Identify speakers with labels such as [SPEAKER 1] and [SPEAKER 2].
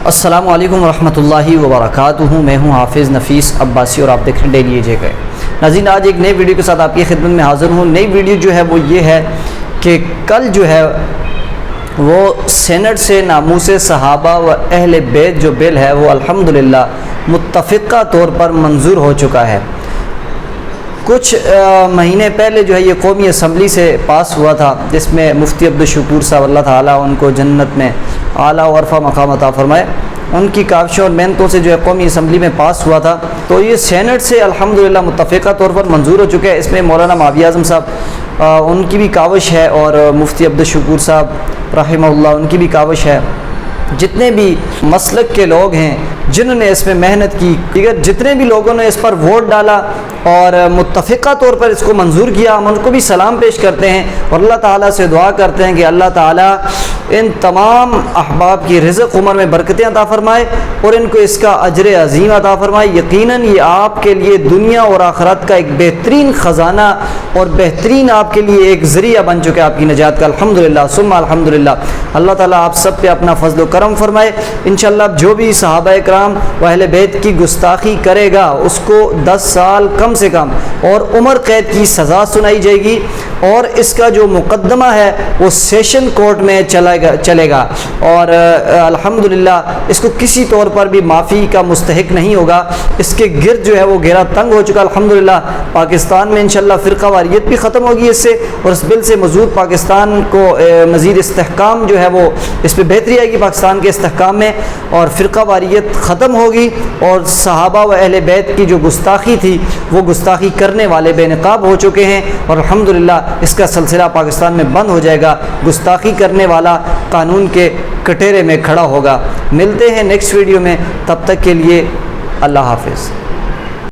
[SPEAKER 1] السلام علیکم ورحمۃ اللہ وبرکاتہ۔ میں ہوں حافظ نفیس عباسی اور آپ دیکھ رہے ہیں ڈیلی ایجے کا۔ ناظرین، آج ایک نئی ویڈیو کے ساتھ آپ کی خدمت میں حاضر ہوں۔ نئی ویڈیو جو ہے وہ یہ ہے کہ کل جو ہے وہ سینٹ سے ناموس صحابہ و اہل بیت جو بل ہے وہ الحمدللہ متفقہ طور پر منظور ہو چکا ہے۔ کچھ مہینے پہلے جو ہے یہ قومی اسمبلی سے پاس ہوا تھا، جس میں مفتی عبدالشکور صاحب اللہ تعالیٰ ان کو جنت میں اعلیٰ و عرفہ مقام عطا فرمائے، ان کی کاوشوں اور محنتوں سے جو ہے قومی اسمبلی میں پاس ہوا تھا، تو یہ سینٹ سے الحمدللہ متفقہ طور پر منظور ہو چکا ہے۔ اس میں مولانا معاویہ اعظم صاحب ان کی بھی کاوش ہے اور مفتی عبدالشکور صاحب رحمہ اللہ ان کی بھی کاوش ہے۔ جتنے بھی مسلک کے لوگ ہیں جنہوں نے اس میں محنت کی، دیگر جتنے بھی لوگوں نے اس پر ووٹ ڈالا اور متفقہ طور پر اس کو منظور کیا، ہم ان کو بھی سلام پیش کرتے ہیں اور اللہ تعالیٰ سے دعا کرتے ہیں کہ اللہ تعالیٰ ان تمام احباب کی رزق عمر میں برکتیں عطا فرمائے اور ان کو اس کا اجر عظیم عطا فرمائے۔ یقیناً یہ آپ کے لیے دنیا اور آخرت کا ایک بہترین خزانہ اور بہترین آپ کے لیے ایک ذریعہ بن چکے آپ کی نجات کا، الحمدللہ ثم الحمدللہ۔ اللہ تعالیٰ آپ سب پہ اپنا فضل و کرم فرمائے۔ انشاءاللہ جو بھی صحابہ کرام و اہل بیت کی گستاخی کرے گا اس کو 10 سال کم سے کم اور عمر قید کی سزا سنائی جائے گی، اور اس کا جو مقدمہ ہے وہ سیشن کورٹ میں چلے گا اور الحمدللہ اس کو کسی طور پر بھی معافی کا مستحق نہیں ہوگا۔ اس کے گرد جو ہے وہ گھیرا تنگ ہو چکا۔ الحمدللہ پاکستان میں انشاءاللہ فرقہ واریت بھی ختم ہوگی اس سے، اور اس بل سے مزید پاکستان کو مزید استحکام جو ہے وہ اس پہ بہتری آئے گی پاکستان کے استحکام میں، اور فرقہ واریت ختم ہوگی، اور صحابہ و اہل بیت کی جو گستاخی تھی وہ گستاخی کرنے والے بے نقاب ہو چکے ہیں، اور الحمدللہ اس کا سلسلہ پاکستان میں بند ہو جائے گا۔ گستاخی کرنے والا قانون کے کٹہرے میں کھڑا ہوگا۔ ملتے ہیں نیکسٹ ویڈیو میں، تب تک کے لیے اللہ حافظ۔